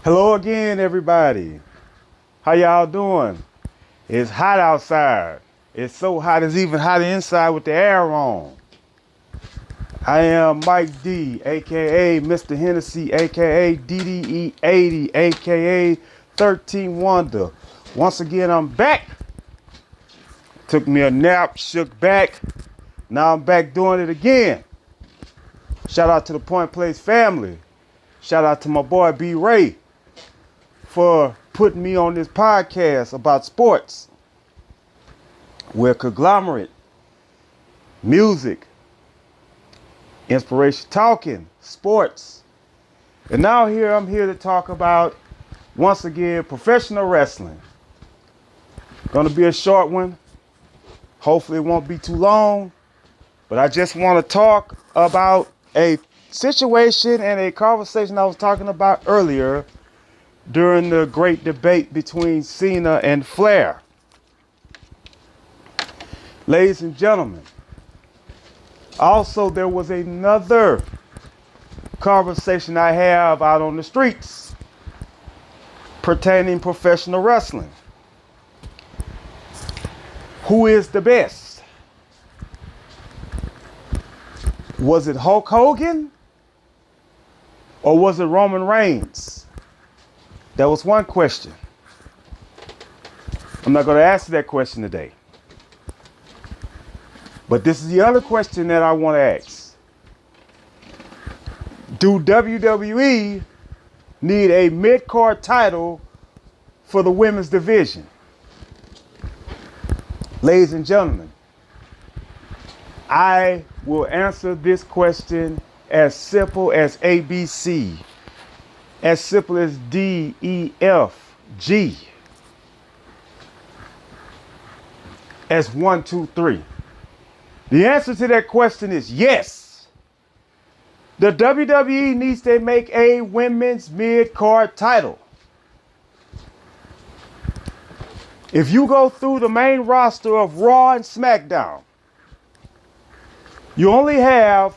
Hello again, everybody. How y'all doing? It's hot outside. It's so hot, it's even hotter inside with the air on. I am Mike D, aka Mr. Hennessy, aka DDE80, aka 13 Wonder. Once again, I'm back. Took me a nap, shook back. Now I'm back doing it again. Shout out to the Point Place family. Shout out to my boy B.Ray for putting me on this podcast about sports. We're a conglomerate, music, inspiration, talking, sports. And now I'm here to talk about, once again, professional wrestling. Gonna be a short one. Hopefully it won't be too long. But I just want to talk about a situation and a conversation I was talking about earlier during the great debate between Cena and Flair. Ladies and gentlemen, also there was another conversation I have out on the streets pertaining professional wrestling. Who is the best? Was it Hulk Hogan or was it Roman Reigns? That was one question. I'm not going to answer that question today. But this is the other question that I want to ask. Do WWE need a mid-card title for the women's division? Ladies and gentlemen, I will answer this question as simple as ABC, as simple as DEFG, as 1, 2, 3. The answer to that question is yes. The WWE needs to make a women's mid-card title. If you go through the main roster of Raw and SmackDown, you only have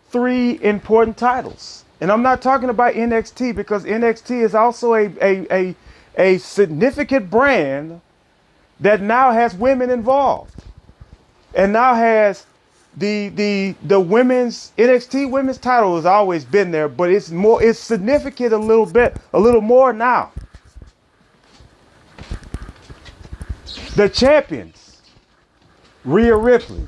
3 important titles. And I'm not talking about NXT because NXT is also a significant brand that now has women involved. And now has the women's NXT women's title has always been there, but it's significant a little more now. The champions, Rhea Ripley,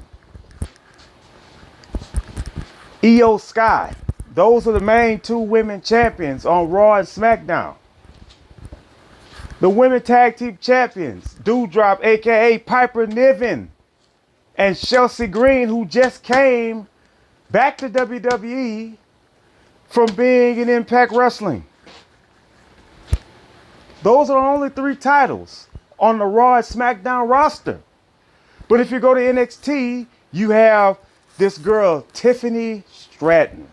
Io Sky. Those are the main 2 women champions on Raw and SmackDown. The women tag team champions, Doudrop, aka Piper Niven, and Chelsea Green, who just came back to WWE from being in Impact Wrestling. Those are the only 3 titles on the Raw and SmackDown roster. But if you go to NXT, you have this girl, Tiffany Stratton.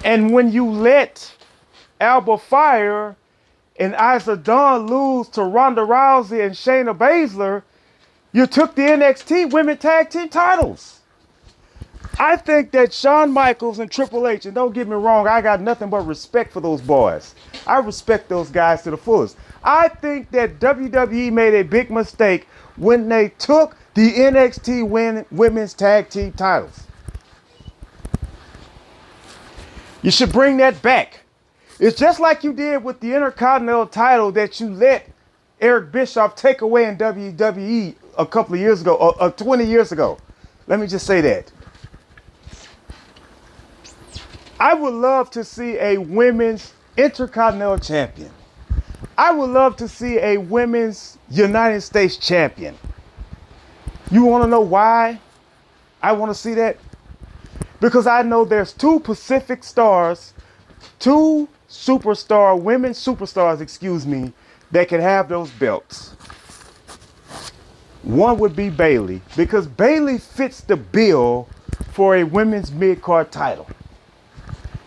And when you let Alba Fire and Isla Dawn lose to Ronda Rousey and Shayna Baszler, you took the NXT women tag team titles. I think that Shawn Michaels and Triple H, and don't get me wrong, I got nothing but respect for those boys. I respect those guys to the fullest. I think that WWE made a big mistake when they took the NXT women's tag team titles. You should bring that back. It's just like you did with the Intercontinental title that you let Eric Bischoff take away in WWE a couple of years ago, or 20 years ago. Let me just say that. I would love to see a women's Intercontinental champion. I would love to see a women's United States champion. You want to know why I want to see that? Because I know there's 2 Pacific stars, 2 women superstars, that can have those belts. One would be Bayley, because Bayley fits the bill for a women's mid-card title.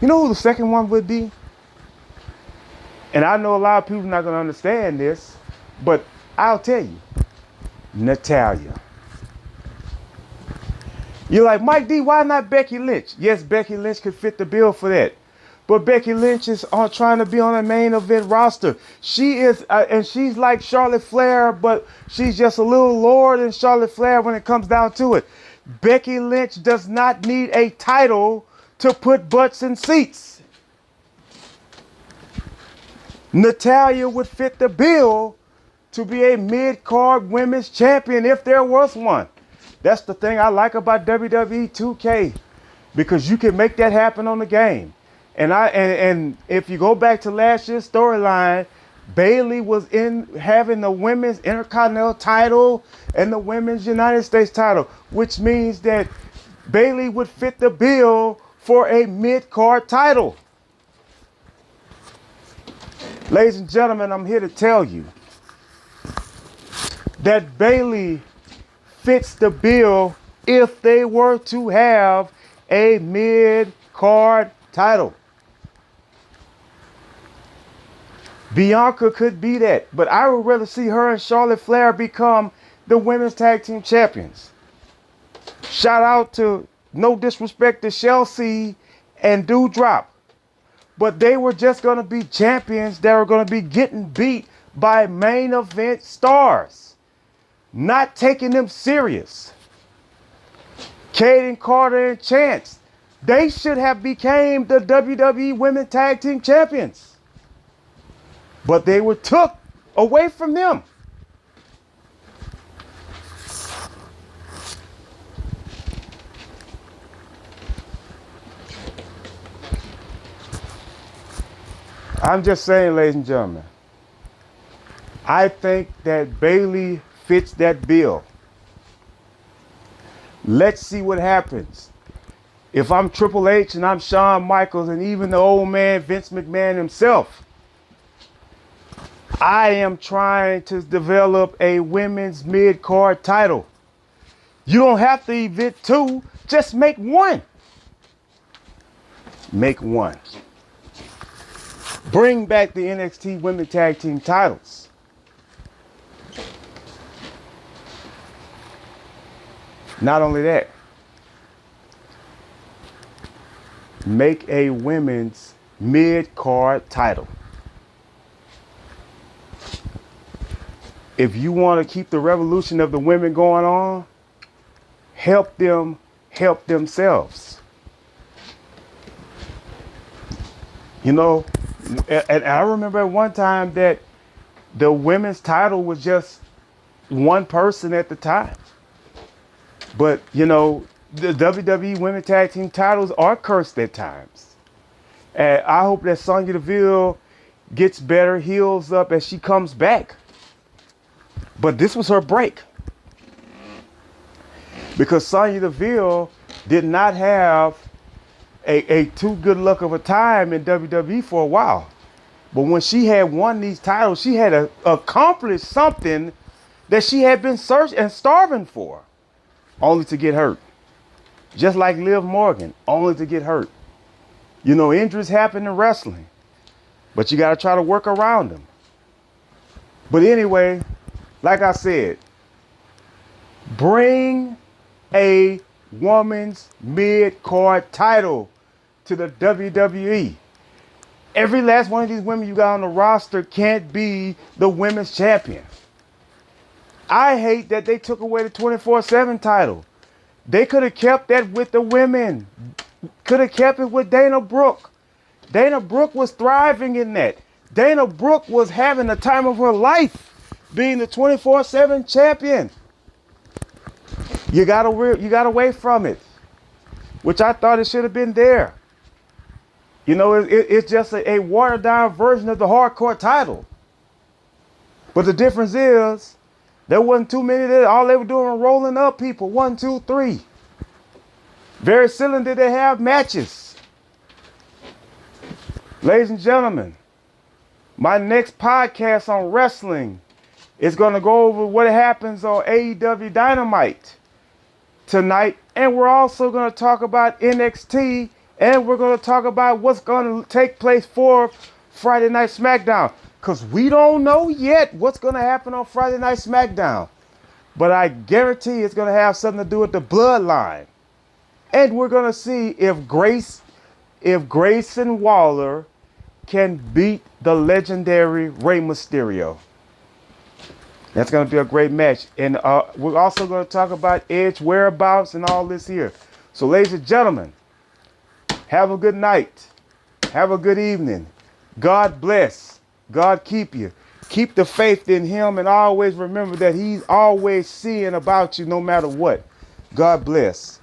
You know who the second one would be? And I know a lot of people are not going to understand this, but I'll tell you. Natalya. You're like, Mike D, why not Becky Lynch? Yes, Becky Lynch could fit the bill for that. But Becky Lynch is trying to be on a main event roster. She is, and she's like Charlotte Flair, but she's just a little lower than Charlotte Flair when it comes down to it. Becky Lynch does not need a title to put butts in seats. Natalya would fit the bill to be a mid-card women's champion if there was one. That's the thing I like about WWE 2K, because you can make that happen on the game. And if you go back to last year's storyline, Bayley was in having the women's Intercontinental title and the women's United States title, which means that Bayley would fit the bill for a mid-card title. Ladies and gentlemen, I'm here to tell you that Bayley fits the bill if they were to have a mid-card title. Bianca could be that, but I would rather see her and Charlotte Flair become the women's tag team champions. Shout out to, no disrespect to Chelsea and Doudrop, but they were just going to be champions that are going to be getting beat by main event stars, not taking them serious. Caden Carter and Chance, they should have became the WWE Women's Tag Team Champions. But they were took away from them. I'm just saying, ladies and gentlemen, I think that Bayley fits that bill. Let's see what happens. If I'm Triple H and I'm Shawn Michaels and even the old man Vince McMahon himself, I am trying to develop a women's mid-card title. You don't have to event two, just make one. Make one. Bring back the NXT Women's Tag Team titles. Not only that, make a women's mid-card title. If you want to keep the revolution of the women going on, help them help themselves. You know, and I remember at one time that the women's title was just one person at the time. But, you know, the WWE Women's Tag Team titles are cursed at times. And I hope that Sonya Deville gets better, heals up as she comes back. But this was her break. Because Sonya Deville did not have a too good luck of a time in WWE for a while. But when she had won these titles, she had accomplished something that she had been searching and starving for, only to get hurt. Just like Liv Morgan, only to get hurt. You know, injuries happen in wrestling, but you got to try to work around them. But anyway, like I said, bring a woman's mid-card title to the WWE. Every last one of these women you got on the roster can't be the women's champion. I hate that they took away the 24/7 title. They could have kept that with the women. Could have kept it with Dana Brooke. Dana Brooke was thriving in that. Dana Brooke was having the time of her life being the 24/7 champion. You got away from it, which I thought it should have been there. You know, it's just a watered down version of the hardcore title. But the difference is there wasn't too many there. All they were doing was rolling up people. 1, 2, 3. Very seldom did they have matches. Ladies and gentlemen, my next podcast on wrestling is going to go over what happens on AEW Dynamite tonight. And we're also going to talk about NXT. And we're going to talk about what's going to take place for Friday Night SmackDown. Because we don't know yet what's going to happen on Friday Night SmackDown. But I guarantee it's going to have something to do with the bloodline. And we're going to see if Grayson Waller can beat the legendary Rey Mysterio. That's going to be a great match. And we're also going to talk about Edge whereabouts and all this here. So, ladies and gentlemen, have a good night. Have a good evening. God bless. God keep you. Keep the faith in him, and always remember that he's always seeing about you no matter what. God bless.